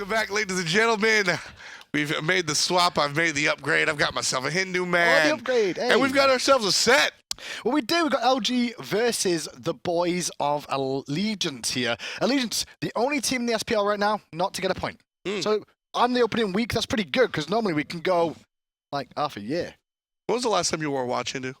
Welcome back, ladies and gentlemen. We've made the swap. I've made the upgrade. I've got myself a Hindu man. Oh, the upgrade. Hey. And we've got ourselves a set. Well, we do. We've got LG versus the boys of Allegiance here. Allegiance, the only team in the SPL right now not to get a point. So on the opening week, that's pretty good because normally we can go like half a year. When was the last time you wore a watch, Hindu?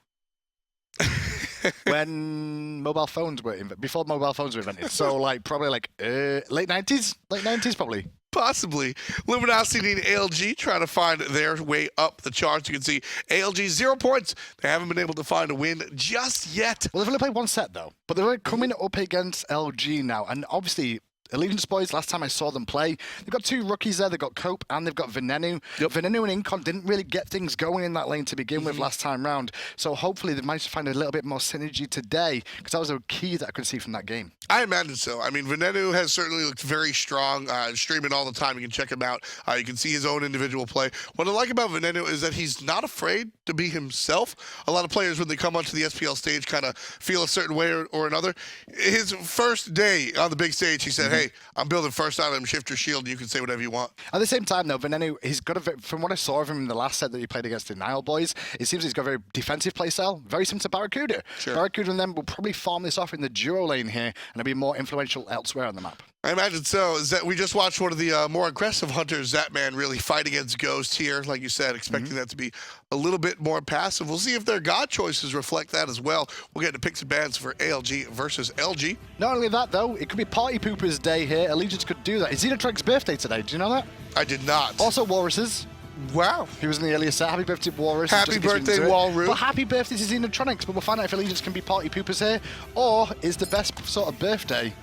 When mobile phones were before mobile phones were invented. So like probably like late 90s? Late 90s probably. Possibly. Luminosity and ALG trying to find their way up the charts. You can see ALG 0 points. They haven't been able to find a win just yet. Well, they've only played one set though, but they're coming up against LG now, and obviously Allegiance boys, last time I saw them play, they've got two rookies there. They've got Cope and they've got Venenu. Yep. Venenu and Incon didn't really get things going in that lane to begin with last time round. So hopefully they managed to find a little bit more synergy today, because that was a key that I could see from that game. I imagine so. I mean, Venenu has certainly looked very strong, streaming all the time. You can check him out. You can see his own individual play. What I like about Venenu is that he's not afraid to be himself. A lot of players, when they come onto the SPL stage, kind of feel a certain way or another. His first day on the big stage, he said, hey, I'm building first item, shift your shield, and you can say whatever you want. At the same time, though, Venenu, he's got from what I saw of him in the last set that he played against the Nile boys, it seems he's got a very defensive playstyle, very similar to BaRRaCCuDDa. Sure. BaRRaCCuDDa and them will probably farm this off in the duo lane here, and it'll be more influential elsewhere on the map. I imagine so. Is that we just watched one of the more aggressive hunters, Zatman, really fight against Ghost here, like you said, expecting that to be a little bit more passive. We'll see if their god choices reflect that as well. We'll get to picks and bans for ALG versus LG. Not only that, though, it could be Party Poopers Day here. Allegiance could do that. It's XenoTronics' birthday today. Do you know that? I did not. Also, Walrus's. Wow. He was in the earlier set. Happy birthday, Walrus. Happy birthday, Walrus. But happy birthday to XenoTronics. But we'll find out if Allegiance can be Party Poopers here, or is the best sort of birthday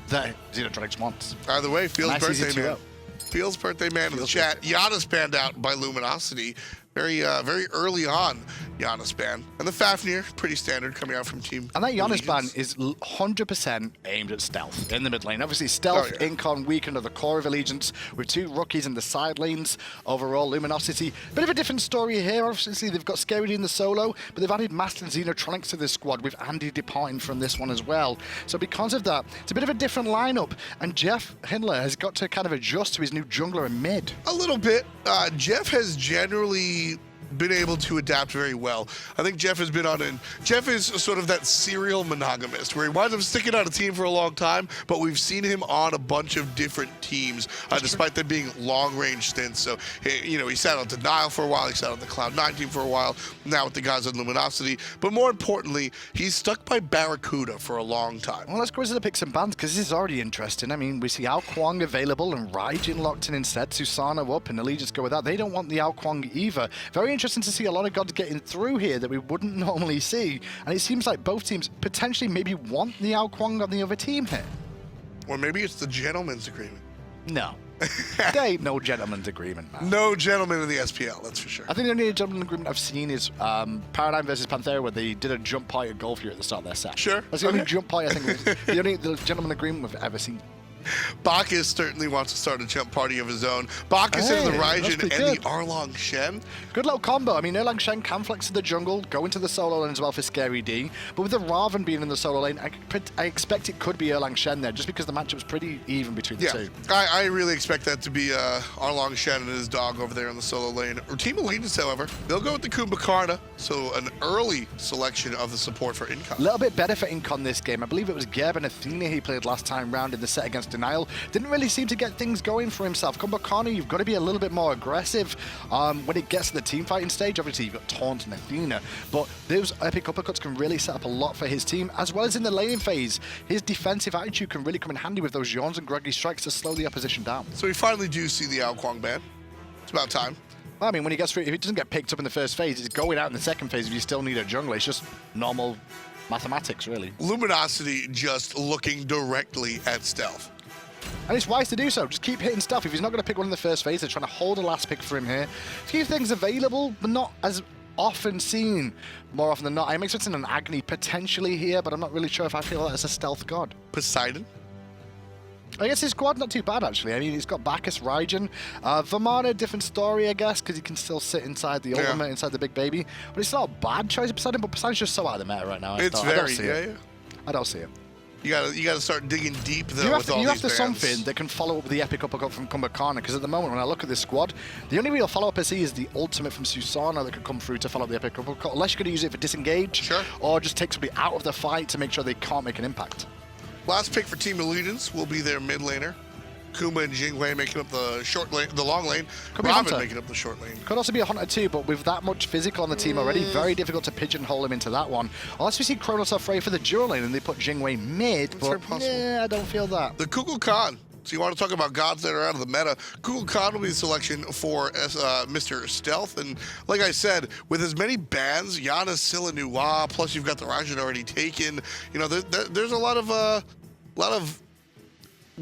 that XenoTronics wants. Either way, Field's Nice, birthday man. Field's birthday man in the chat. Yana's banned out by Luminosity. Very early on, Yana's ban. And the Fafnir, pretty standard, coming out from Team And that Yana's ban Allegiance. is 100% aimed at stealth in the mid lane. Obviously, stealth, Incon weakened at the core of Allegiance with two rookies in the side lanes. Overall, Luminosity, bit of a different story here. Obviously, they've got ScariD in the solo, but they've added Master and XenoTronics to this squad, with Andy departing from this one as well. So because of that, it's a bit of a different lineup, and JeffHindla has got to kind of adjust to his new jungler in mid. A little bit. Jeff has generally been able to adapt very well. I think Jeff has been Jeff is sort of that serial monogamist where he winds up sticking on a team for a long time, but we've seen him on a bunch of different teams, despite them being long-range stints. So, he sat on Denial for a while, he sat on the Cloud9 team for a while, now with the guys on Luminosity. But more importantly, he's stuck by BaRRaCCuDDa for a long time. Well, let's go into the picks and bans, because this is already interesting. I mean, we see Ao Kuang available and Raijin locked in instead. Susano up, and Allegiance go with that. They don't want the Ao Kuang either. Very interesting to see a lot of gods getting through here that we wouldn't normally see, and it seems like both teams potentially maybe want the Ao Kuang on the other team here. Or maybe it's the gentleman's agreement. No. There ain't no gentleman's agreement, man. No gentleman in the SPL, that's for sure. I think the only gentleman's agreement I've seen is Paradigm versus Panthera, where they did a jump party at Golf here at the start of their set. Sure. That's the only jump party I think was the only gentleman's agreement we've ever seen. Bacchus certainly wants to start a jump party of his own. Bacchus and the Raijin and the Erlang Shen. Good little combo. I mean, Erlang Shen can flex to the jungle, go into the solo lane as well for ScariD. But with the Ravana being in the solo lane, I expect it could be Erlang Shen there, just because the matchup's pretty even between the two. I really expect that to be Erlang Shen and his dog over there in the solo lane. Or Team Allegiance, however, they'll go with the Kumbhakarna, so an early selection of the support for Incon. A little bit better for Incon this game. I believe it was Geb and Athena he played last time round in the set against Denial. Didn't really seem to get things going for himself. Kumbhakarna, you've got to be a little bit more aggressive when it gets to the team fighting stage. Obviously, you've got Taunt and Athena, but those epic uppercuts can really set up a lot for his team, as well as in the laning phase. His defensive attitude can really come in handy with those yawns and groggy strikes to slow the opposition down. So we finally do see the Ao Kuang ban. It's about time. Well, I mean, when he gets through, if it doesn't get picked up in the first phase, it's going out in the second phase if you still need a jungler. It's just normal mathematics, really. Luminosity just looking directly at stealth. And it's wise to do so. Just keep hitting stuff. If he's not going to pick one in the first phase, they're trying to hold a last pick for him here. A few things available, but not as often seen. More often than not. I'm expecting an Agni potentially here, but I'm not really sure if I feel that as a stealth god. Poseidon? I guess his squad not too bad, actually. I mean, he's got Bacchus, Raijin. Vamana, different story, I guess, because he can still sit inside the ultimate, inside the big baby. But it's not a bad choice of Poseidon, but Poseidon's just so out of the meta right now. I don't see it. I don't see it. You gotta start digging deep though. You have, with all you have these to bans. something that can follow up with the epic uppercut from Kumbhakarna, because at the moment when I look at this squad, the only real follow-up I see is the ultimate from Susano that could come through to follow up the epic uppercut, unless you're going to use it for disengage, Sure. or just take somebody out of the fight to make sure they can't make an impact. Last pick for Team Allegiance will be their mid laner. Kuma and Jing making up the short lane, the long lane. Could be Ravana Hunter. making up the short lane. Could also be a Hunter too, but with that much physical on the team already, very difficult to pigeonhole him into that one. Unless we see Kronos afraid for the dual lane and they put Jingwei mid, very but possible. yeah, I don't feel that. The Kukulkan. So you want to talk about gods that are out of the meta. Kukulkan will be the selection for Mr. Stealth. And like I said, with as many bans, Yana, Scylla, Nuwa, plus you've got the Raijin already taken. You know, there's a lot of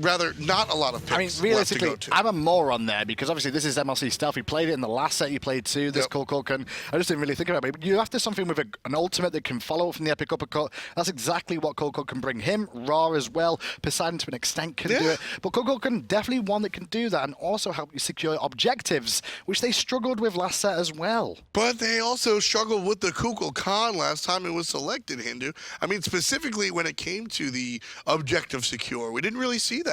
rather not a lot of picks I mean, realistically, left to go to. I'm a moron there because obviously this is MLC Stealth. We played it in the last set you played too, this Kukulkan. I just didn't really think about it. But you have to something with an ultimate that can follow from the epic uppercut. That's exactly what Kukulkan can bring him. Ra as well. Poseidon to an extent can do it. But Kukulkan definitely one that can do that and also help you secure objectives, which they struggled with last set as well. But they also struggled with the Kukulkan last time it was selected, Hindu. I mean, specifically when it came to the objective secure. We didn't really see that.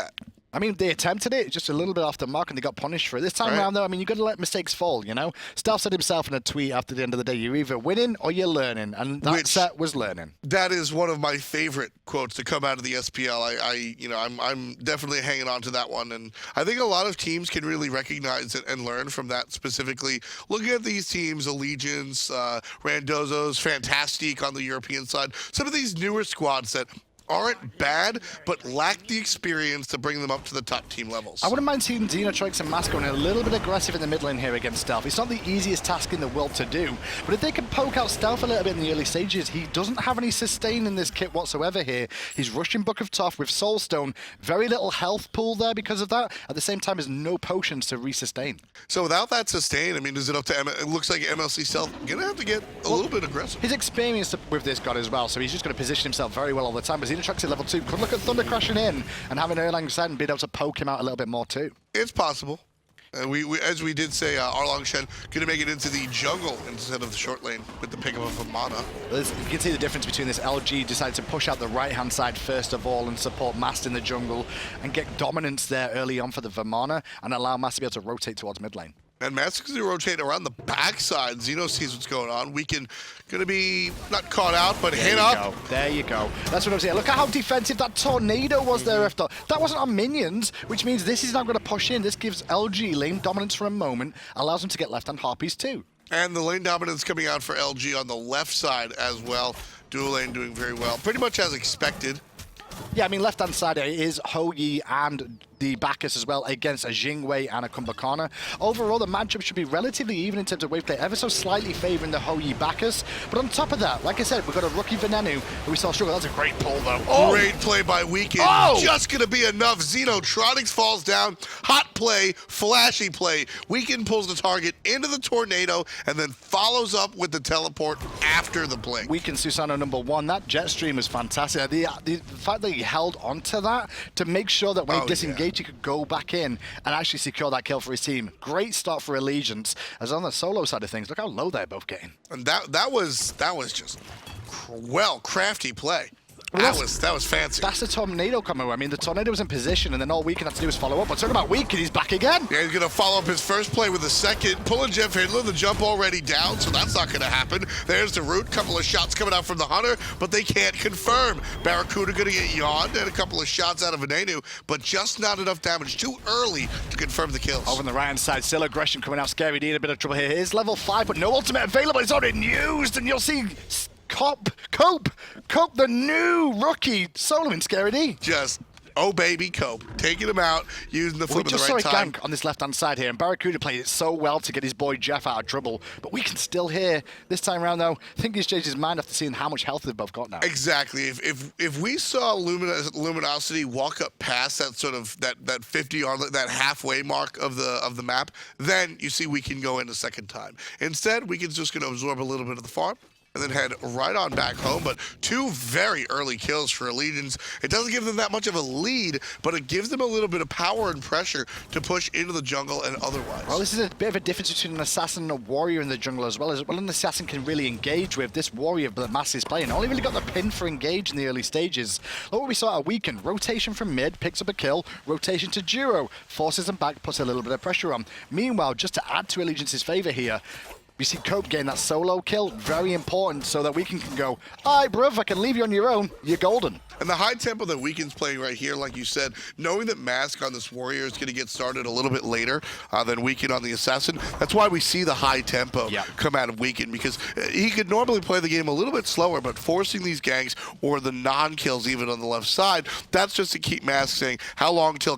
I mean, they attempted it, just a little bit off the mark, and they got punished for it. This time around, though, I mean, you've got to let mistakes fall, you know? Stealth said himself in a tweet after the end of the day, you're either winning or you're learning, and that set was learning. That is one of my favorite quotes to come out of the SPL. I'm definitely hanging on to that one, and I think a lot of teams can really recognize it and learn from that specifically. Looking at these teams, Allegiance, Randozzo's, Fantastic on the European side, some of these newer squads that aren't bad, but lack the experience to bring them up to the top team levels. I wouldn't mind seeing XenoTronics and Mask going a little bit aggressive in the mid lane here against Stealth. It's not the easiest task in the world to do, but if they can poke out Stealth a little bit in the early stages, he doesn't have any sustain in this kit whatsoever here. He's rushing Book of Tough with Soulstone, very little health pool there because of that. At the same time, there's no potions to resustain. So without that sustain, I mean, is it up to it looks like MLC Stealth gonna have to get a little bit aggressive. He's experienced with this god as well, so he's just going to position himself very well all the time. But XenoTronics at level 2 could look at Thunder crashing in and having Erlang Shen being able to poke him out a little bit more too. It's possible. We as we did say, Erlang Shen going to make it into the jungle instead of the short lane with the pick of Vamana. You can see the difference between this. LG decided to push out the right-hand side first of all and support Mast in the jungle and get dominance there early on for the Vamana and allow Mast to be able to rotate towards mid lane. And Matt's going to rotate around the backside. Xeno sees what's going on. Weekend going to be not caught out, but hit up. There you go. That's what I'm saying. Look at how defensive that tornado was there after. That wasn't on minions, which means this is now going to push in. This gives LG lane dominance for a moment, allows them to get left-hand harpies too. And the lane dominance coming out for LG on the left side as well. Dual lane doing very well. Pretty much as expected. Yeah, I mean, left-hand side is Hoyi and the Bacchus as well against a Jingwei and a Kumbhakarna. Overall, the matchup should be relatively even in terms of wave play, ever so slightly favoring the Hoyi Bacchus. But on top of that, like I said, we've got a rookie Venenu who we saw struggle. That's a great pull, though. Great play by Weekend. Just going to be enough. XenoTronics falls down. Hot play, flashy play. Weekend pulls the target into the tornado and then follows up with the teleport after the blink. Weekend Susano #1. That jet stream was fantastic. The fact that he held onto that to make sure that when he disengaged, he could go back in and actually secure that kill for his team. Great start for Allegiance. As on the solo side of things, look how low they're both getting. And that was just crafty play. Well, that was fancy. That's the tornado coming. I mean, the tornado was in position, and then all Weekend had to do was follow up. But talking about Weekend, he's back again. Yeah, he's going to follow up his first play with a second. Pulling JeffHindla, the jump already down, so that's not going to happen. There's the root. Couple of shots coming out from the Hunter, but they can't confirm. BaRRaCCuDDa going to get yawned, and a couple of shots out of Venenu, but just not enough damage. Too early to confirm the kills. Over on the right-hand side, still aggression coming out. Scirmishes in a bit of trouble here. Here's level 5, but no ultimate available. It's already used, and you'll see Cope, the new rookie, soloing Scirmishes. Just, oh baby, Cope. Taking him out, using the flip at the right time. We just saw a gank on this left-hand side here, and BaRRaCCuDDa played it so well to get his boy Jeff out of trouble. But we can still hear this time around, though. I think he's changed his mind after seeing how much health they've both got now. Exactly. If we saw Luminosity walk up past that sort of that 50 or that halfway mark of the map, then you see we can go in a second time. Instead, we can just going to absorb a little bit of the farm. and then head right on back home. But 2 very early kills for Allegiance. It doesn't give them that much of a lead, but it gives them a little bit of power and pressure to push into the jungle and otherwise. Well, this is a bit of a difference between an assassin and a warrior in the jungle as well. An assassin can really engage with this warrior that Mass is playing. Only really got the pin for engage in the early stages. Look what we saw at Weekend. Rotation from mid, picks up a kill. Rotation to duo, forces them back, puts a little bit of pressure on. Meanwhile, just to add to Allegiance's favor here, we see Cope gain that solo kill, very important, so that Weekend can go, all right, bruv, I can leave you on your own, you're golden. And the high tempo that Weekend's playing right here, like you said, knowing that Mask on this Warrior is going to get started a little bit later than Weekend on the Assassin, that's why we see the high tempo come out of Weekend, because he could normally play the game a little bit slower, but forcing these ganks or the non-kills even on the left side, that's just to keep Mask saying, how long till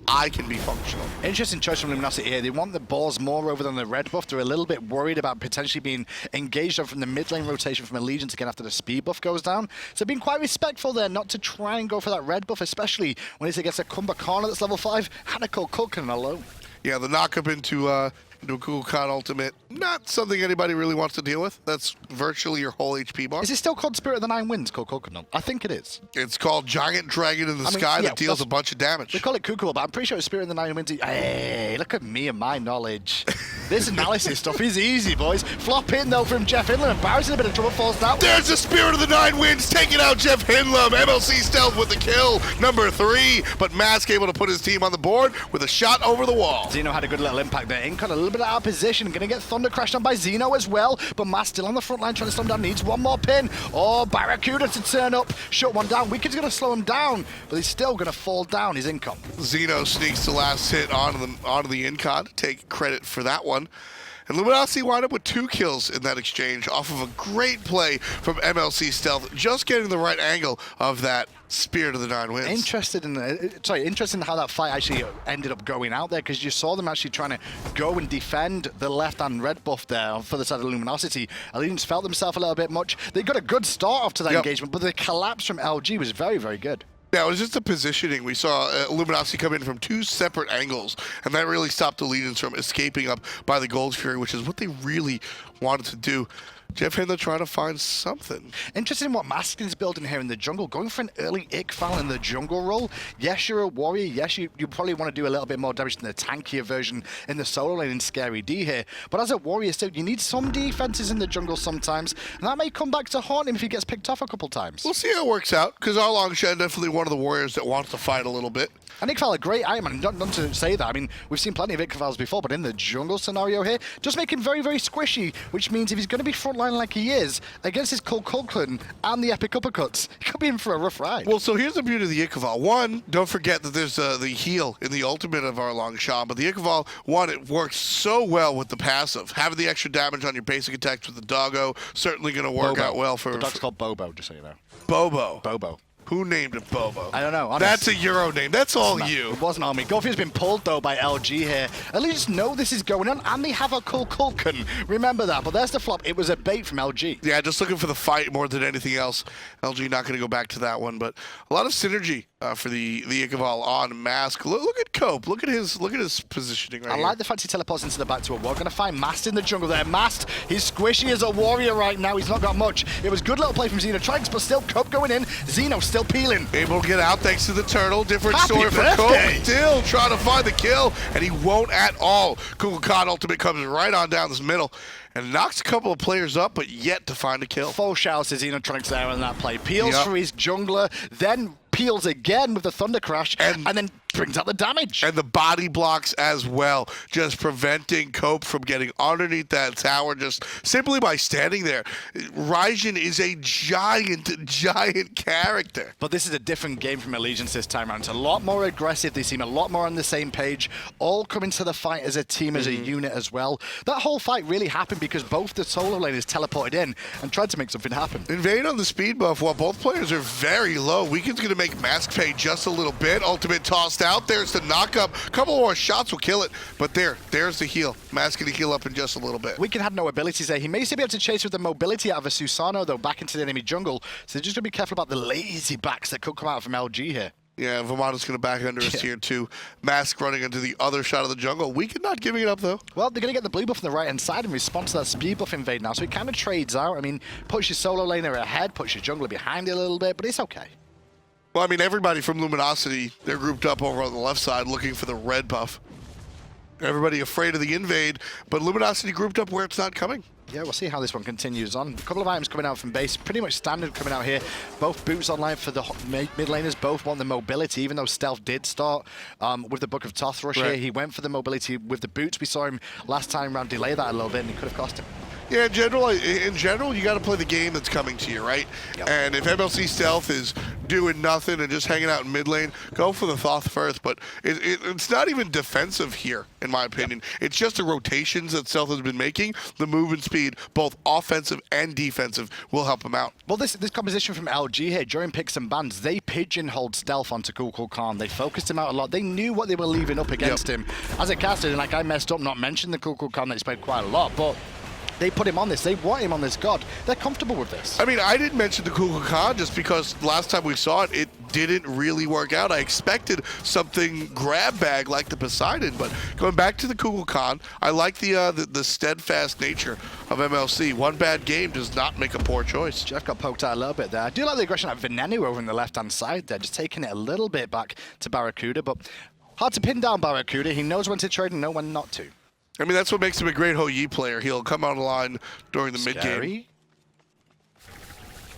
I can be functional. Interesting choice from Luminosity here. They want the balls more over than the red buff. They're a little bit worried about potentially being engaged on from the mid lane rotation from Allegiance again after the speed buff goes down. So being quite respectful there not to try and go for that red buff, especially when it's against a Kumbhakarna that's level 5 and a Kukulkan alone. Yeah, the knock-up into a Kukulkan ultimate, not something anybody really wants to deal with. That's virtually your whole HP bar. Is it still called Spirit of the Nine Winds, Kukulkan? I think it is. It's called Giant Dragon in the Sky that deals a bunch of damage. They call it Kukul, but I'm pretty sure it's Spirit of the Nine Winds. Hey, look at me and my knowledge. This analysis stuff is easy, boys. Flop in, though, from JeffHindla, and Barry's in a bit of trouble, falls down. There's the Spirit of the Nine Winds taking out JeffHindla. MLC Stealth with the kill, number 3, but Mask able to put his team on the board with a shot over the wall. Xeno had a good little impact there. Incon a little bit out of position. Going to get Thunder crashed on by Xeno as well, but Mask still on the front line trying to slow him down. Needs one more pin. Oh, BaRRaCCuDDa to turn up. Shut one down. Weekend's going to slow him down, but he's still going to fall down. His Incon. Xeno sneaks the last hit onto the Incon. Take credit for that one. And Luminosity wind up with 2 kills in that exchange off of a great play from MLC Stealth, just getting the right angle of that Spirit of the Nine Winds. Interested in how that fight actually ended up going out there, because you saw them actually trying to go and defend the left-hand red buff there for the side of Luminosity. Allegiance felt themselves a little bit much. They got a good start off to that engagement, but the collapse from LG was very, very good. Yeah, it was just the positioning. We saw Luminosity come in from 2 separate angles, and that really stopped Allegiance from escaping up by the Gold Fury, which is what they really wanted to do. JeffHindla trying to find something. Interested in what Mask is building here in the jungle, going for an early ick foul in the jungle role. Yes, you're a warrior. Yes, you probably want to do a little bit more damage than the tankier version in the solo lane in Scary D here. But as a warrior still, you need some defenses in the jungle sometimes, and that may come back to haunt him if he gets picked off a couple times. We'll see how it works out, because Shen definitely one of the warriors that wants to fight a little bit. And Ikval a great item, and not to say that. I mean, we've seen plenty of Ikvals before, but in the jungle scenario here, just make him very, very squishy, which means if he's going to be frontline like he is, against his Kukulkan and the epic uppercuts, he could be in for a rough ride. Well, so here's the beauty of the Ikval. One, don't forget that there's the heal in the ultimate of Erlang Shen, but the Ikval, one, it works so well with the passive. Having the extra damage on your basic attacks with the doggo, certainly going to work out well for... The dog's called Bobo, just so you know. Bobo. Bobo. Who named it Bobo? I don't know. Honest. That's a Euro name. That's all you. It wasn't on me. Golfier's been pulled, though, by LG here. At least know this is going on, and they have a Kukulkan. Remember that. But there's the flop. It was a bait from LG. Yeah, just looking for the fight more than anything else. LG not going to go back to that one, but a lot of synergy for the Ikval on Mask. Look at Cope. Look at his positioning right here. I like the fact he teleports into the back to a wall. Going to find Mast in the jungle there. Mast, he's squishy as a warrior right now. He's not got much. It was good little play from XenoTronics, but still Cope going in. Xeno still peeling. Able to get out thanks to the turtle. Different Happy story birthday. for Cope. Still trying to find the kill, and he won't at all. Kukulkan ultimate comes right on down this middle and knocks a couple of players up, but yet to find a kill. Full shouts to XenoTronics there on that play. Peels for his jungler, then peels again with the Thunder Crash, and then brings out the damage. And the body blocks as well, just preventing Cope from getting underneath that tower just simply by standing there. Raijin is a giant character. But this is a different game from Allegiance this time around. It's a lot more aggressive. They seem a lot more on the same page, all coming to the fight as a team, as a unit as well. That whole fight really happened because both the solo laners teleported in and tried to make something happen. Invade on the speed buff while both players are very low. Weekend's going to make Mask pay just a little bit. Ultimate tossed out. There's the knockup. A couple more shots will kill it. But there's the heal. Mask going to heal up in just a little bit. Weekend had no abilities there. He may still be able to chase with the mobility out of a Susano, though, back into the enemy jungle. So just got to be careful about the lazy backs that could come out from LG here. Yeah, Vamana's going to back under us here too. Mask running into the other side of the jungle. Weaken not giving it up though. Well, they're going to get the blue buff on the right-hand side in response to that speed buff invade now, so it kind of trades out. I mean, puts your solo laner ahead, puts your jungler behind it a little bit, but it's okay. Well, I mean, everybody from Luminosity, they're grouped up over on the left side looking for the red buff. Everybody afraid of the invade, but Luminosity grouped up where it's not coming. Yeah, we'll see how this one continues on. A couple of items coming out from base, pretty much standard coming out here. Both boots online for the mid laners, both want the mobility, even though Stealth did start with the Book of Toth rush here. He went for the mobility with the boots. We saw him last time around delay that a little bit, and it could have cost him. Yeah, in general, you got to play the game that's coming to you, right? Yep. And if MLC Stealth is doing nothing and just hanging out in mid lane, go for the Thoth first. But it's not even defensive here, in my opinion. Yep. It's just the rotations that Stealth has been making. The movement speed, both offensive and defensive, will help him out. Well, this composition from LG here, during picks and bans, they pigeonholed Stealth onto Kukulkan. They focused him out a lot. They knew what they were leaving up against him. As a caster, and like I messed up not mentioning the Kukulkan that he's played quite a lot, but they put him on this. They want him on this god. They're comfortable with this. I mean, I didn't mention the Kukulkan just because last time we saw it, it didn't really work out. I expected something grab bag like the Poseidon, but going back to the Kukulkan, I like the steadfast nature of MLC. One bad game does not make a poor choice. Jeff got poked out a little bit there. I do like the aggression at Venenu over in the left-hand side there, just taking it a little bit back to BaRRaCCuDDa, but hard to pin down BaRRaCCuDDa. He knows when to trade and know when not to. I mean, that's what makes him a great Hou-Yi player. He'll come online during the mid-game.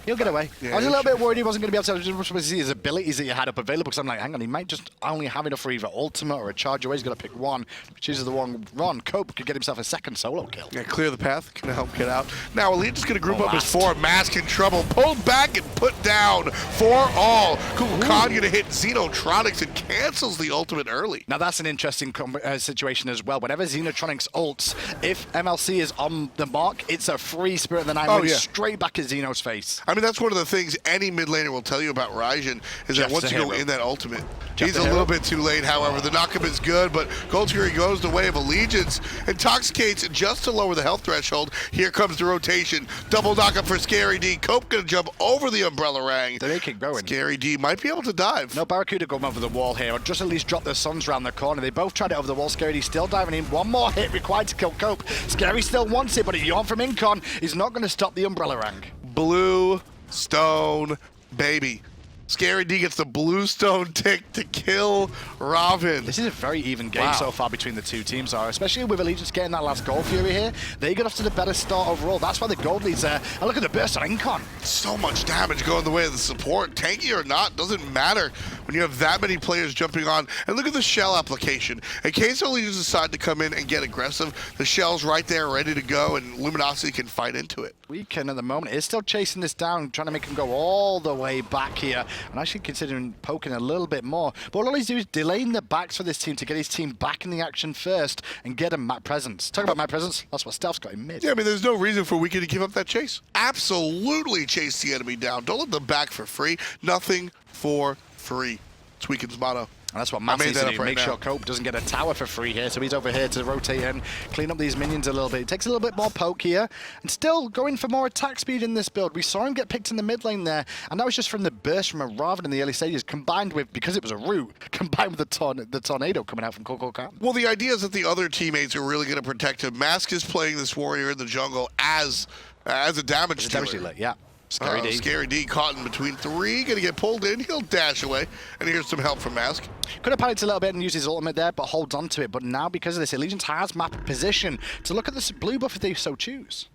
He'll get away. Yeah, I was a little bit worried he wasn't going to be able to just see his abilities that he had up available, because I'm like, hang on, he might just only have enough for either ultimate or a charge away. He's got to pick one. If he chooses the one run, Cope could get himself a second solo kill. Yeah, clear the path. Can help get out. Now, Elite's going to group up as 4. Mask in trouble. Pulled back and put down for all. Kukulkan going to hit XenoTronics and cancels the ultimate early. Now, that's an interesting situation as well. Whenever XenoTronics ults, if MLC is on the mark, it's a free Spirit of the Night straight back at Xeno's face. I mean, that's one of the things any mid laner will tell you about Raijin is that once you go in that ultimate, he's a little bit too late. However, the knockup is good, but Gold Fury goes the way of Allegiance, intoxicates just to lower the health threshold. Here comes the rotation. Double knockup for Scary D. Cope gonna jump over the Umbrella Rang. They keep going. Scary D might be able to dive. No, BaRRaCCuDDa going over the wall here, or just at least drop their sons around the corner. They both tried it over the wall. Scary D still diving in. One more hit required to kill Cope. Scary still wants it, but a yawn from Incon is not going to stop the Umbrella Rang. Blue stone, baby. Scary D gets the blue stone tick to kill Ravana. This is a very even game so far between the two teams, especially with Allegiance getting that last Gold Fury here. They get off to the better start overall. That's why the gold lead's there. And look at the burst on Incon. So much damage going the way of the support. Tanky or not, doesn't matter when you have that many players jumping on. And look at the shell application. In case Allegiance decide to come in and get aggressive, the shell's right there ready to go, and Luminosity can fight into it. Weekend at the moment is still chasing this down, trying to make him go all the way back here, and actually considering poking a little bit more. But all he's doing is delaying the backs for this team to get his team back in the action first and get a map presence. Talk about map presence, that's what Stealth's got in mid. Yeah, I mean, there's no reason for Weekend to give up that chase. Absolutely chase the enemy down. Don't let them back for free. Nothing for free. It's Weekend's motto. And that's what Matt needs to do, make sure Cope doesn't get a tower for free here. So he's over here to rotate and clean up these minions a little bit. It takes a little bit more poke here. And still going for more attack speed in this build. We saw him get picked in the mid lane there. And that was just from the burst from a Ravana in the early stages, combined with, because it was a root, combined with the tornado coming out from Kukulkan. Well, the idea is that the other teammates are really going to protect him. Mask is playing this warrior in the jungle as a damage dealer. Yeah. Scary D caught in between 3, gonna get pulled in, he'll dash away, and here's some help from Mask. Could have panicked a little bit and used his ultimate there, but holds on to it. But now, because of this, Allegiance has map position to look at this blue buff if they so choose.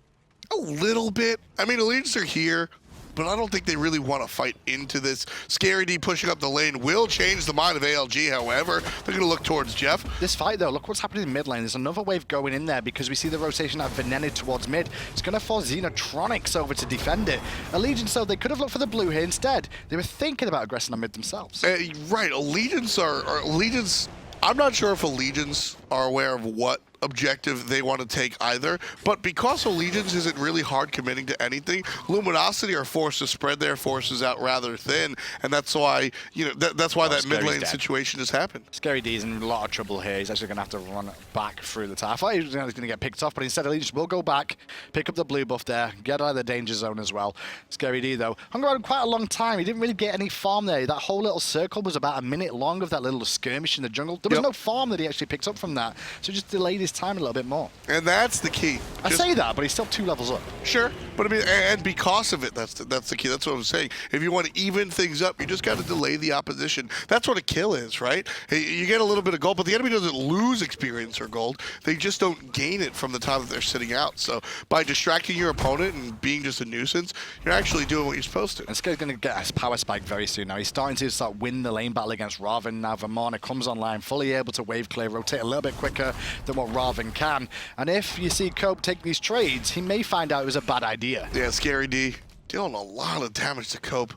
A little bit. I mean, Allegiance are here, but I don't think they really want to fight into this. Scary D pushing up the lane will change the mind of ALG, however. They're going to look towards Jeff. This fight, though, look what's happening in mid lane. There's another wave going in there because we see the rotation of Venenu towards mid. It's going to force XenoTronics over to defend it. Allegiance, though, they could have looked for the blue here instead. They were thinking about aggressing on mid themselves. Right, Allegiance are Allegiance. I'm not sure if Allegiance are aware of what objective they want to take either. But because Allegiance isn't really hard committing to anything, Luminosity are forced to spread their forces out rather thin, and that's why that's why that mid lane situation has happened. ScariD's in a lot of trouble here. He's actually going to have to run back through the tower. I thought he was going to get picked off, but instead Allegiance will go back, pick up the blue buff there, get out of the danger zone as well. ScariD though hung around quite a long time. He didn't really get any farm there. That whole little circle was about a minute long of that little skirmish in the jungle. There was no farm that he actually picked up from that, so just delayed his time a little bit more. And that's the key. I say that, but he's still 2 levels up. Sure, but I mean, and because of it, that's the key. That's what I'm saying. If you want to even things up, you just got to delay the opposition. That's what a kill is, right? You get a little bit of gold, but the enemy doesn't lose experience or gold. They just don't gain it from the time that they're sitting out. So by distracting your opponent and being just a nuisance, you're actually doing what you're supposed to. And Scare's going to get his power spike very soon now. He's starting to win the lane battle against Ravana. Now Vamana comes online, fully able to wave clear, rotate a little bit quicker than what Ravana can. And if you see Cope take these trades, he may find out it was a bad idea. Yeah, ScariD dealing a lot of damage to Cope.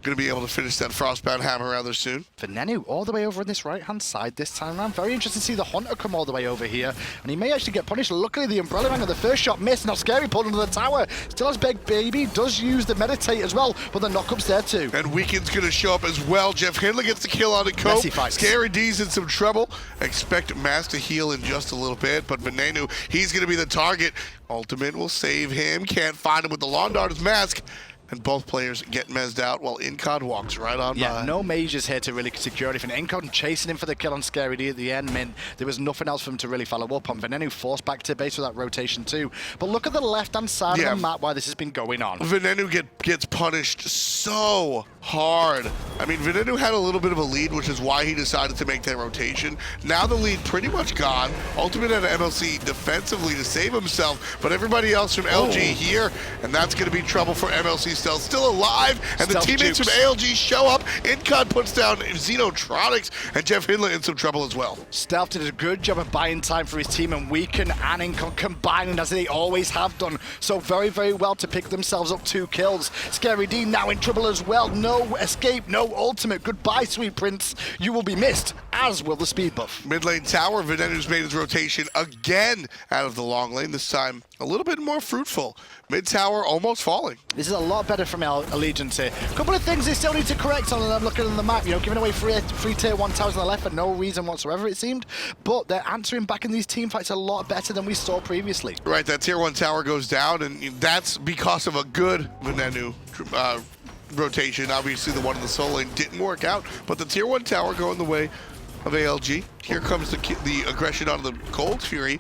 Going to be able to finish that Frostbound Hammer rather soon. Venenu all the way over on this right-hand side this time around. Very interested to see the Hunter come all the way over here. And he may actually get punished. Luckily, the Umbrella Man of the first shot missed. Now Scary pulled into the tower. Still has Big Baby. Does use the Meditate as well. But the knockup's there too. And Weekend's going to show up as well. JeffHindla gets the kill on the Cope. ScariD's in some trouble. Expect Mask to heal in just a little bit. But Venenu, he's going to be the target. Ultimate will save him. Can't find him with the Lawn Darter's Mask. And both players get mezzed out while Incon walks right on by. Yeah, no mages here to really secure anything. Incon chasing him for the kill on ScariD at the end meant there was nothing else for him to really follow up on. Venenu forced back to base with that rotation too. But look at the left-hand side of the map why this has been going on. Venenu gets punished so hard. I mean, Venenu had a little bit of a lead, which is why he decided to make that rotation. Now the lead pretty much gone. Ultimate at MLC defensively to save himself, but everybody else from LG here, and that's going to be trouble for MLC. Stealth still alive, and the teammates from ALG show up. Incon puts down XenoTronics, and JeffHindla in some trouble as well. Stealth did a good job of buying time for his team, and Weaken and Incon combining as they always have done. So very, very well to pick themselves up 2 kills. ScariD now in trouble as well. No escape, no ultimate. Goodbye, sweet prince. You will be missed, as will the speed buff. Mid lane tower, Venenu's made his rotation again out of the long lane. This time a little bit more fruitful. Mid tower almost falling. This is a lot better from Allegiance here. A couple of things they still need to correct on, and I'm looking on the map, giving away free tier 1 towers on the left for no reason whatsoever, it seemed. But they're answering back in these team fights a lot better than we saw previously. Right, that tier 1 tower goes down, and that's because of a good Venenu rotation. Obviously, the one in the solo lane didn't work out, but the tier 1 tower going the way of ALG. Here comes the aggression on the Cold Fury.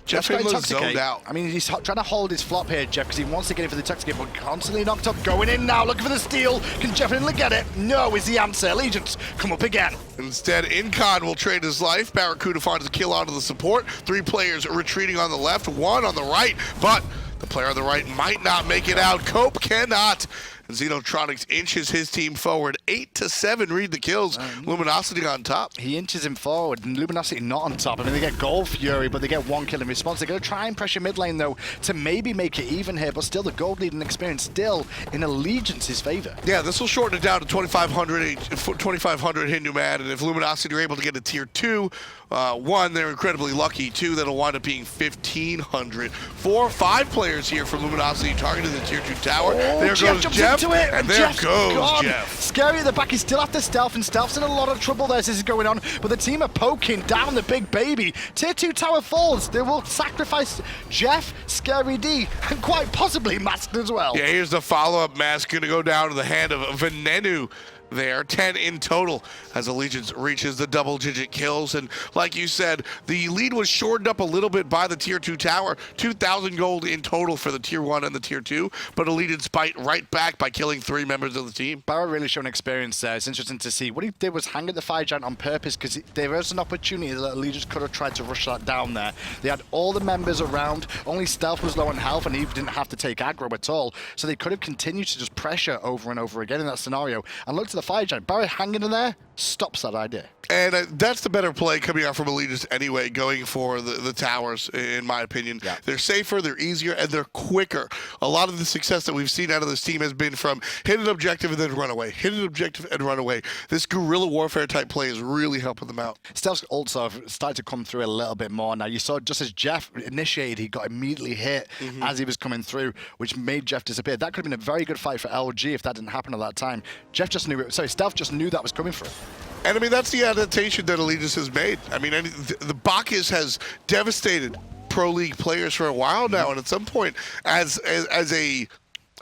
JeffHindla's zoned out. I mean, he's trying to hold his flop here, Jeff, because he wants to get in for the Toxicate, but constantly knocked up. Going in now, looking for the steal. Can JeffHindla get it? No is the answer. Allegiance, come up again. Instead, Incon will trade his life. BaRRaCCuDDa finds a kill onto the support. 3 players retreating on the left, 1 on the right, but the player on the right might not make it out. Cope cannot. XenoTronics inches his team forward. 8-7 read the kills. Luminosity on top. He inches him forward, and Luminosity not on top. I mean, they get Gold Fury, but they get 1 kill in response. They're going to try and pressure mid lane, though, to maybe make it even here, but still the gold lead and experience still in Allegiance's favor. Yeah, this will shorten it down to 2,500 Hindu Mad, and if Luminosity are able to get a tier 2, 1, they're incredibly lucky. 2, that'll wind up being 1,500. 4, 5 players here from Luminosity targeting the tier 2 tower. There goes Jeff. And there goes Jeff. Scary at the back. He's still after Stealth, and Stealth's in a lot of trouble there as this is going on. But the team are poking down the Big Baby. Tier 2 tower falls. They will sacrifice Jeff, ScariD, and quite possibly Masked as well. Yeah, here's the follow-up. Mask going to go down to the hand of Venenu. There, 10 in total as Allegiance reaches the double-digit kills. And like you said, the lead was shortened up a little bit by the tier 2 tower. 2,000 gold in total for the tier 1 and the tier 2, but Allegiance bite right back by killing 3 members of the team. BaRRa really showing experience there. It's interesting to see. What he did was hang at the Fire Giant on purpose, because there was an opportunity that Allegiance could have tried to rush that down there. They had all the members around. Only Stealth was low on health, and he didn't have to take aggro at all. So they could have continued to just pressure over and over again in that scenario. And look to the the Fire Giant. BaRRa hanging in there stops that idea. And that's the better play coming out from Allegiance anyway, going for the towers, in my opinion. Yeah. They're safer, they're easier, and they're quicker. A lot of the success that we've seen out of this team has been from hit an objective and then run away. Hit an objective and run away. This guerrilla warfare type play is really helping them out. Stealth's also started to come through a little bit more now. You saw just as Jeff initiated, he got immediately hit as he was coming through, which made Jeff disappear. That could have been a very good fight for LG if that didn't happen at that time. Stealth just knew that was coming for him. And I mean, that's the adaptation that Allegiance has made. I mean, the Bacchus has devastated Pro League players for a while now, and at some point, as a,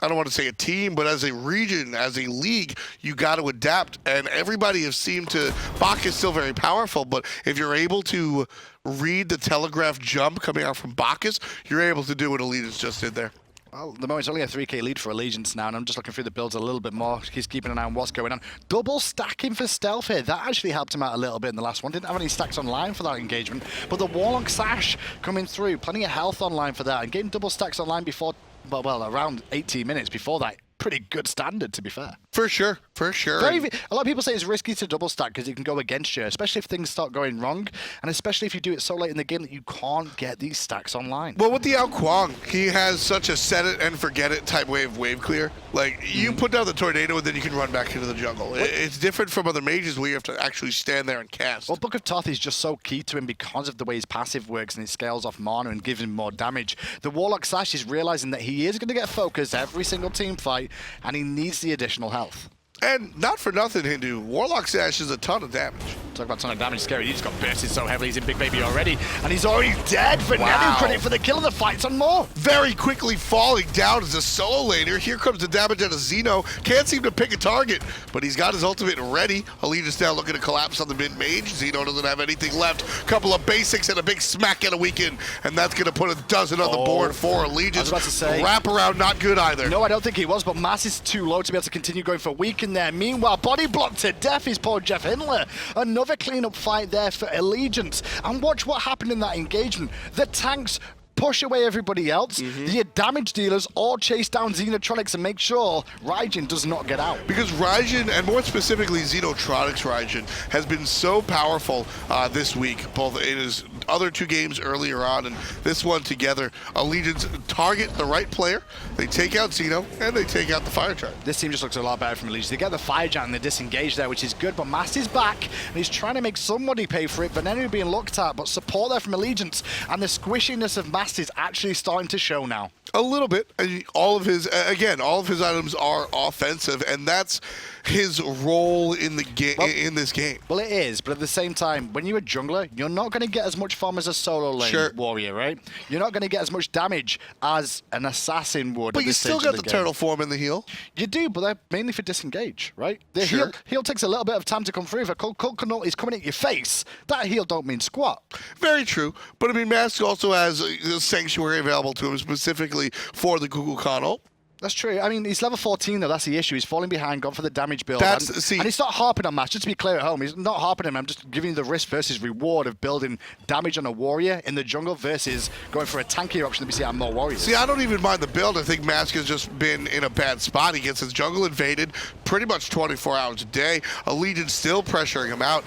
I don't want to say a team, but as a region, as a league, you got to adapt. And everybody has seemed to, Bacchus is still very powerful, but if you're able to read the telegraph jump coming out from Bacchus, you're able to do what Allegiance just did there. Well, the moment's only a 3k lead for Allegiance now, and I'm just looking through the builds a little bit more. He's keeping an eye on what's going on. Double stacking for Stealth here. That actually helped him out a little bit in the last one. Didn't have any stacks online for that engagement, but the Warlock Sash coming through. Plenty of health online for that, and getting double stacks online before, well, around 18 minutes before that. Pretty good standard, to be fair. For sure, for sure. A lot of people say it's risky to double stack because it can go against you, especially if things start going wrong, and especially if you do it so late in the game that you can't get these stacks online. Well, with the Ao Kuang, he has such a set it and forget it type way of wave clear. Like, you put down the tornado and then you can run back into the jungle. It's different from other mages where you have to actually stand there and cast. Well, Book of Thoth is just so key to him because of the way his passive works and it scales off mana and gives him more damage. The Warlock Sash is realizing that he is going to get focused every single team fight, and he needs the additional health. And not for nothing, Hindu, Warlock Sash is a ton of damage. Talk about ton of damage, Scary. He just got bursted so heavily. He's in Big Baby already, and he's already dead. Venenu credit for the kill, and the fight's on more. Very quickly falling down as a solo laner. Here comes the damage out of Xeno. Can't seem to pick a target, but he's got his ultimate ready. Allegiance now looking to collapse on the mid-mage. Xeno doesn't have anything left. Couple of basics and a big smack at a weekend, and that's going to put a dozen on the board for Allegiance. I was about to say, wraparound not good either. No, I don't think he was, but Mass is too low to be able to continue going for weekend there. Meanwhile, body blocked to death is poor JeffHindla. Another cleanup fight there for Allegiance. And watch what happened in that engagement. The tanks push away everybody else. The damage dealers all chase down XenoTronics and make sure Raijin does not get out. Because Raijin, and more specifically XenoTronics Raijin, has been so powerful this week, both in his other two games earlier on and this one together. Allegiance target the right player, they take out Xeno, and they take out the Fire Giant. This team just looks a lot better from Allegiance. They get the Fire Giant and they disengage there, which is good, but Mast is back, and he's trying to make somebody pay for it. Venenu being looked at, but support there from Allegiance, and the squishiness of Mast is actually starting to show now. A little bit. All of his items are offensive, and that's his role in the game in this game. Well, it is, but at the same time, when you're a jungler, you're not going to get as much farm as a solo lane warrior, right? You're not going to get as much damage as an assassin would. But you still got the turtle form in the heal. You do, but they're mainly for disengage, right? The heal takes a little bit of time to come through. If a Kukulkan is coming at your face, that heal don't mean squat. Very true. But I mean, Mask also has a sanctuary available to him specifically for the Kukulkan. That's true. I mean, he's level 14, though. That's the issue. He's falling behind, gone for the damage build. And he's not harping on Mass. Just to be clear at home, he's not harping him. I'm just giving you the risk versus reward of building damage on a warrior in the jungle versus going for a tankier option that we see on more warriors. See, I don't even mind the build. I think Mask has just been in a bad spot. He gets his jungle invaded pretty much 24 hours a day. Allegiance still pressuring him out.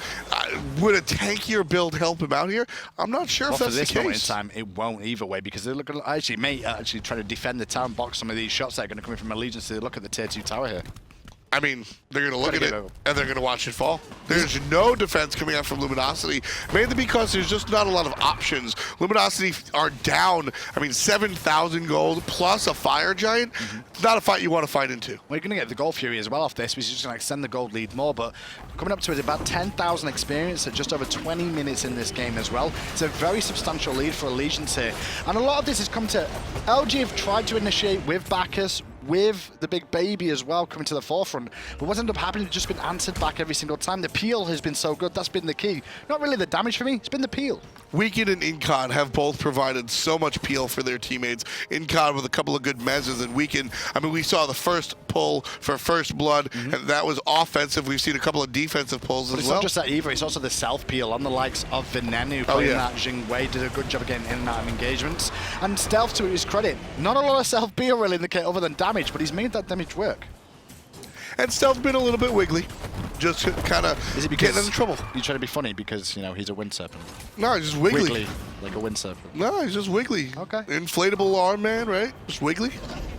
Would a tankier build help him out here? I'm not sure if that's the case. For this moment in time, it won't either way, because they're looking actually trying to defend the town, box some of these shots that are going to come in from Allegiance. So look at the tier 2 tower here. I mean, they're going to look at it, and they're going to watch it fall. There's no defense coming out from Luminosity, mainly because there's just not a lot of options. Luminosity are down, 7,000 gold plus a Fire Giant. It's not a fight you want to fight into. Well, you're going to get the Gold Fury as well off this, which is just going to extend the gold lead more, but coming up to it, about 10,000 experience at just over 20 minutes in this game as well. It's a very substantial lead for Allegiance here. And a lot of this has come to LG have tried to initiate with Bacchus, with the big baby as well coming to the forefront. But what's ended up happening has just been answered back every single time. The peel has been so good. That's been the key. Not really the damage for me. It's been the peel. Weekend and Incon have both provided so much peel for their teammates. Incon with a couple of good mezzes, and Weekend, we saw the first pull for First Blood, and that was offensive. We've seen a couple of defensive pulls as well. It's not just that either. It's also the self peel on the likes of Venenu playing that Jing way. Did a good job of getting in and out of engagements. And Stealth, to his credit, not a lot of self peel really in the kit other than damage, but he's made that damage work. And Stealth's been a little bit wiggly. Just kind of getting into trouble. You're trying to be funny because, you know, he's a wind serpent. No, he's just wiggly. Wiggly, like a wind serpent. No, he's just wiggly. Okay. Inflatable arm man, right? Just wiggly.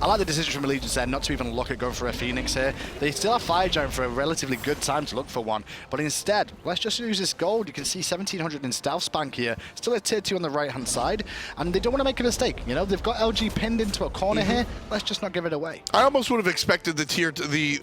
I like the decision from Allegiance there not to even look at going for a Phoenix here. They still have Fire Giant for a relatively good time to look for one, but instead, let's just use this gold. You can see 1700 in Stealth Spank here, still a tier 2 on the right-hand side, and they don't want to make a mistake. You know, they've got LG pinned into a corner here. Let's just not give it away. I almost would have expected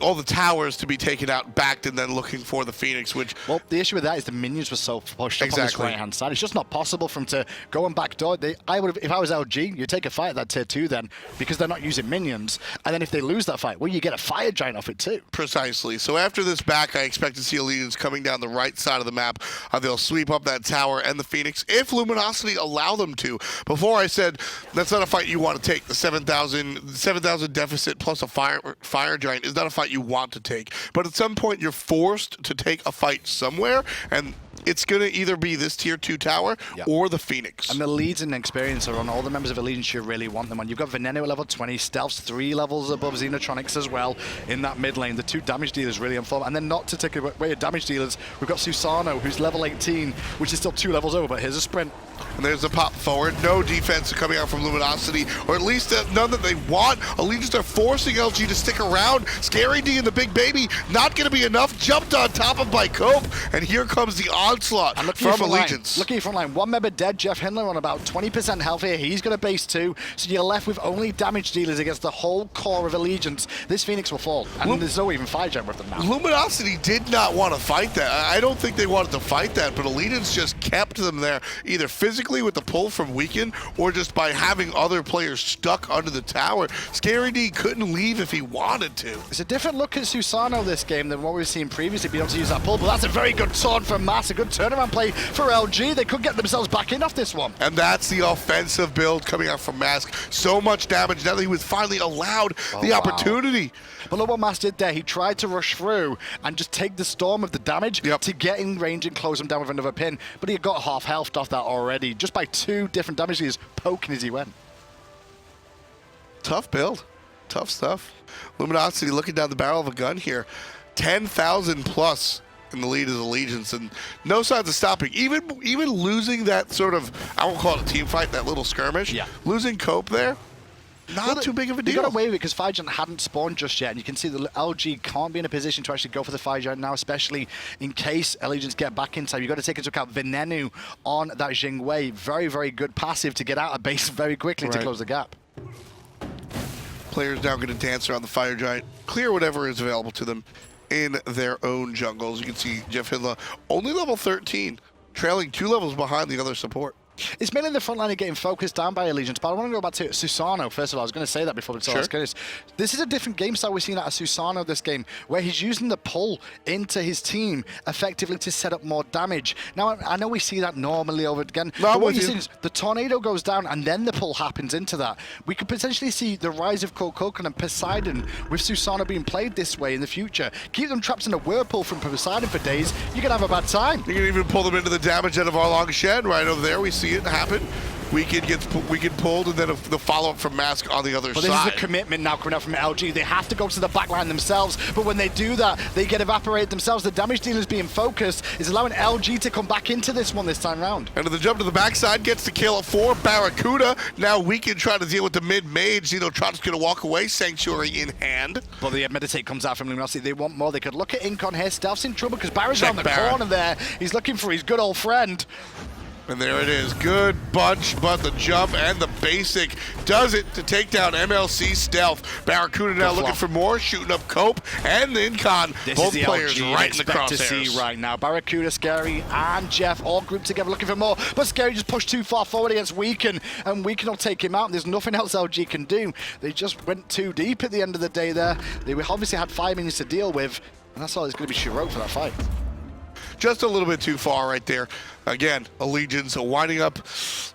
all the towers to be taken out, backed, and then looking for the Phoenix, which... Well, the issue with that is the minions were so pushed up on this right-hand side. It's just not possible for them to go and backdoor. If I was LG, you take a fight at that tier 2 then, because they're not using minions. And then if they lose that fight, well, you get a Fire Giant off it too. Precisely. So after this back, I expect to see Allegiance coming down the right side of the map. They'll sweep up that tower and the Phoenix, if Luminosity allow them to. Before I said, that's not a fight you want to take. The 7,000 deficit plus a Fire Giant is not a fight you want to take. But at some point, you're forced to take a fight somewhere, and it's going to either be this tier 2 tower or the Phoenix. And the leads and experience are on all the members of Allegiance you really want them on. You've got Venenu at level 20, Stealth's 3 levels above XenoTronics as well in that mid lane. The 2 damage dealers really on form. And then not to take away your damage dealers, we've got Susano, who's level 18, which is still 2 levels over, but here's a sprint. And there's a pop forward. No defense coming out from Luminosity, or at least none that they want. Allegiance are forcing LG to stick around. ScaryD and the big baby, not going to be enough. Jumped on top of by Cope, and here comes the onslaught from Allegiance. Look at your front line. One member dead, JeffHindla on about 20% health here. He's going to base 2, so you're left with only damage dealers against the whole core of Allegiance. This Phoenix will fall, and there's no even Fire Giant with them now. Luminosity did not want to fight that. I don't think they wanted to fight that, but Allegiance just kept them there, either physically with the pull from Weaken, or just by having other players stuck under the tower. ScaryD couldn't leave if he wanted to. It's a different look at Susano this game than what we've seen previously, being able to use that pull, but that's a very good taunt from Mass, a good turnaround play for LG. They could get themselves back in off this one. And that's the offensive build coming out from Mask. So much damage now that he was finally allowed the opportunity. But look what Mass did there. He tried to rush through and just take the storm of the damage to get in range and close him down with another pin. But he got half health off that already, just by 2 different damage dealers poking as he went. Tough build. Tough stuff. Luminosity looking down the barrel of a gun here. 10,000 plus in the lead is Allegiance, and no signs of stopping. Even losing that sort of, I won't call it a team fight, that little skirmish. Losing Cope there, not too big of a deal. They got away with it because Fire Giant hadn't spawned just yet, and you can see the LG can't be in a position to actually go for the Fire Giant now, especially in case Allegiance get back in time. You've got to take into account Venenu on that Jing Wei. Very, very good passive to get out of base very quickly to close the gap. Players now going to dance around the Fire Giant, clear whatever is available to them in their own jungles. You can see JeffHindla only level 13, trailing 2 levels behind the other support. It's mainly the front line getting focused down by Allegiance, but I want to go back to Susano. First of all, I was going to say that before we start. This is a different game style we've seen out of Susano this game, where he's using the pull into his team effectively to set up more damage. Now, I know we see that normally over again, but what you're seeing is the tornado goes down and then the pull happens into that. We could potentially see the rise of Kukulkan and Poseidon with Susano being played this way in the future. Keep them trapped in a whirlpool from Poseidon for days, you're going to have a bad time. You can even pull them into the damage out of our Shen right over there. We see it happen. Weaken pulled, and then the follow-up from Mask on the other side. This is a commitment now coming out from LG. They have to go to the backline themselves, but when they do that, they get evaporated themselves. The damage dealers being focused is allowing LG to come back into this one this time round. And the jump to the backside gets the kill for BaRRaCCuDDa. Now Weaken trying to deal with the mid-mage. XenoTronics going to walk away, Sanctuary in hand. Well, the Meditate comes out from Luminosity. They want more. They could look at Incon here. Stealth's in trouble because Barra's on the corner there. He's looking for his good old friend. And there it is. Good bunch, but the jump and the basic does it to take down MLC Stealth. BaRRaCCuDDa now looking for more, shooting up Cope and the Incon. Both players right in the crosshairs. To see right now. BaRRaCCuDDa, Scary, and Jeff all grouped together looking for more. But Scary just pushed too far forward against Weaken, and Weaken will take him out. There's nothing else LG can do. They just went too deep at the end of the day there. They obviously had 5 minutes to deal with, and that's all there's going to be she wrote for that fight. Just a little bit too far right there. Again, Allegiance winding up,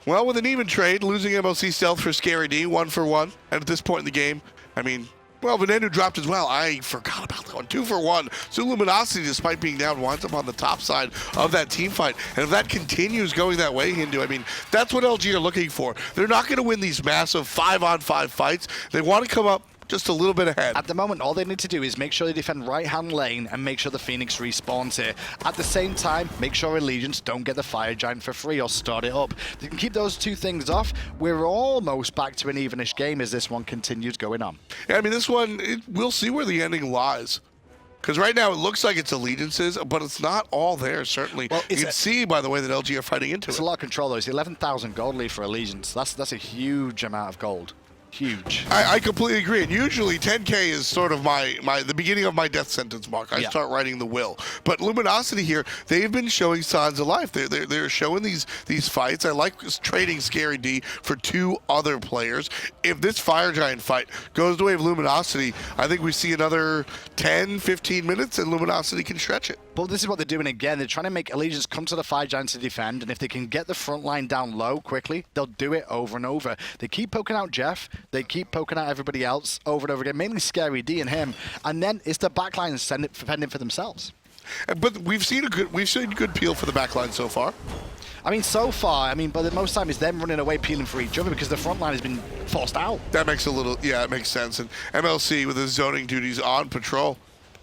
well, with an even trade, losing MLC Stealth for ScaryD, 1 for 1. And at this point in the game, I mean, well, Venenu dropped as well. I forgot about that one. 2 for 1. So Luminosity, despite being down, winds up on the top side of that team fight. And if that continues going that way, Hindu, I mean, that's what LG are looking for. They're not going to win these massive 5-on-5 fights. They want to come up just a little bit ahead. At the moment, all they need to do is make sure they defend right-hand lane and make sure the Phoenix respawns here. At the same time, make sure Allegiance don't get the Fire Giant for free or start it up. They can keep those two things off. We're almost back to an evenish game as this one continues going on. Yeah, I mean, this one, we'll see where the ending lies. Because right now it looks like it's Allegiances, but it's not all there, certainly. Well, you can see, by the way, that LG are fighting into it. It's a lot of control, though. It's 11,000 gold lead for Allegiance. That's a huge amount of gold. Huge. I completely agree. And usually 10K is sort of the beginning of my death sentence mark. I start writing the will. But Luminosity here, they've been showing signs of life. They're showing these fights. I like trading Scary D for 2 other players. If this Fire Giant fight goes the way of Luminosity, I think we see another 10, 15 minutes and Luminosity can stretch it. But this is what they're doing again. They're trying to make Allegiance come to the Fire Giants to defend, and if they can get the front line down low quickly, they'll do it over and over. They keep poking out Jeff. They keep poking out everybody else over and over again, mainly Scary D and him, and then it's the backline defending for themselves. But we've seen good peel for the backline so far. I mean, so far, but the most time is them running away, peeling for each other because the front line has been forced out. That makes it makes sense. And MLC with his zoning duties on patrol.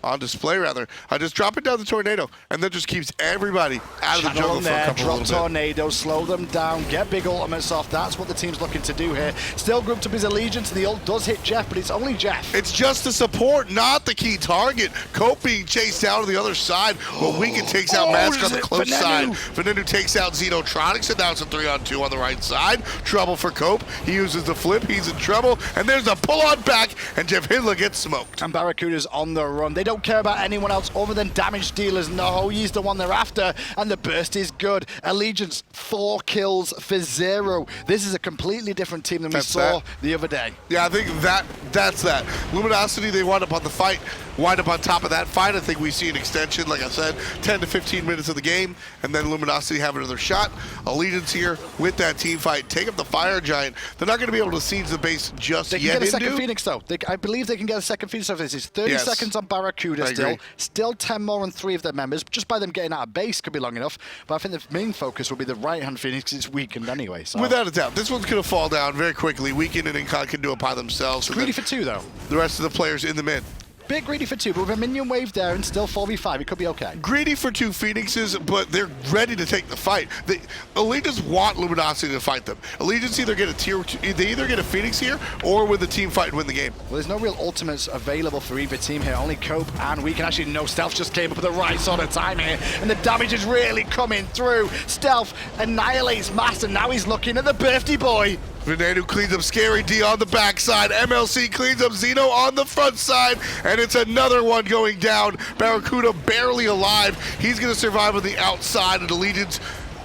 On display, rather. Just drop it down the tornado, and that just keeps everybody out of the jungle for a couple drop tornado, slow them down, get big ultimates off. That's what the team's looking to do here. Still grouped up his Allegiance, and the ult does hit Jeff, but it's only Jeff. It's just the support, not the key target. Cope being chased down to the other side, but Weekend takes out Mask on the close side. Venenu takes out XenoTronics, and now it's a 3-on-2 on the right side. Trouble for Cope. He uses the flip, he's in trouble, and there's a pull-on back, and JeffHindla gets smoked. And BaRRaCCuDDa's on the run. They don't care about anyone else other than damage dealers. No, he's the one they're after, and the burst is good. Allegiance, 4 kills for 0. This is a completely different team than we saw the other day. Yeah, I think that's that. Luminosity, they wind up on the fight, wind up on top of that fight. I think we see an extension, like I said, 10 to 15 minutes of the game, and then Luminosity have another shot. Allegiance here with that team fight, take up the Fire Giant. They're not going to be able to siege the base just yet. They can get a second Phoenix, though. I believe they can get a second Phoenix. So this is 30 seconds on BaRRaCCuDDa still 10 more on 3 of their members. Just by them getting out of base could be long enough, but I think the main focus will be the right-hand Phoenix because it's weakened anyway. So. Without a doubt. This one's going to fall down very quickly. Weekend and Incon can do it by themselves. Greedy for 2, though. The rest of the players in the mid. Bit greedy for 2, but with a minion wave there and still 4v5, it could be okay. Greedy for 2 Phoenixes, but they're ready to take the fight. Allegiance want Luminosity to fight them. Allegiance either get a tier 2, they either get a Phoenix here or with the team fight and win the game. Well, there's no real ultimates available for either team here. Only Cope and Weekend. Actually, no, Stealth just came up at the right sort of time here, and the damage is really coming through. Stealth annihilates Master. Now he's looking at the birthday boy. Venenu cleans up Scary D on the backside. MLC cleans up Xeno on the front side. And it's another one going down. BaRRaCCuDDa barely alive. He's going to survive on the outside. And Allegiance,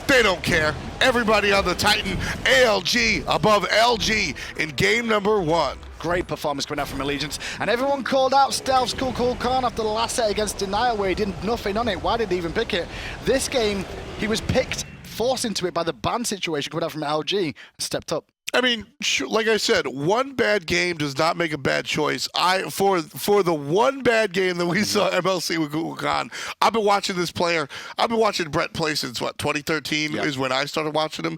they don't care. Everybody on the Titan. ALG above LG in game number 1. Great performance coming out from Allegiance. And everyone called out Stealth's Kukulkan after the last set against Denial where he did nothing on it. Why did he even pick it? This game, he was picked, forced into it by the ban situation coming out from LG, and stepped up. I mean, like I said, one bad game does not make a bad choice. For the one bad game that we saw MLC with Kukulkan, I've been watching this player. I've been watching Brett play since, 2013 is when I started watching him.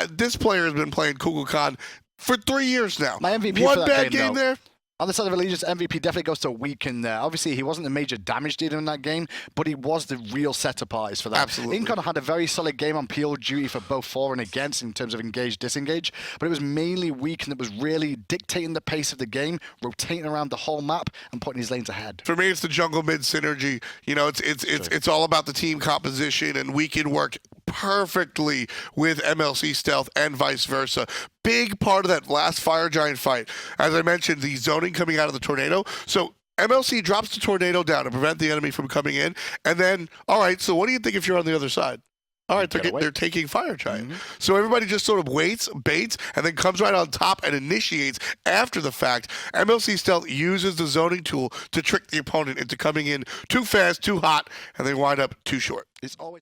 This player has been playing Kukulkan for 3 years now. My MVP one for that bad game though. there. On the side of Allegiance, MVP definitely goes to Weekend there. Obviously, he wasn't the major damage dealer in that game, but he was the real setup artist for that. Absolutely. Incon had a very solid game on peel duty for both for and against in terms of engage, disengage, but it was mainly Weekend that was really dictating the pace of the game, rotating around the whole map and putting his lanes ahead. For me, it's the jungle mid synergy. You know, it's all about the team composition, and Weekend work perfectly with MLC Stealth and vice versa. Big part of that last Fire Giant fight, as I mentioned, the zoning coming out of the tornado. So MLC drops the tornado down to prevent the enemy from coming in. And then, all right, so what do you think if you're on the other side? All right, they're taking Fire Giant. So everybody just sort of waits, baits, and then comes right on top and initiates after the fact. MLC Stealth uses the zoning tool to trick the opponent into coming in too fast, too hot, and they wind up too short. It's always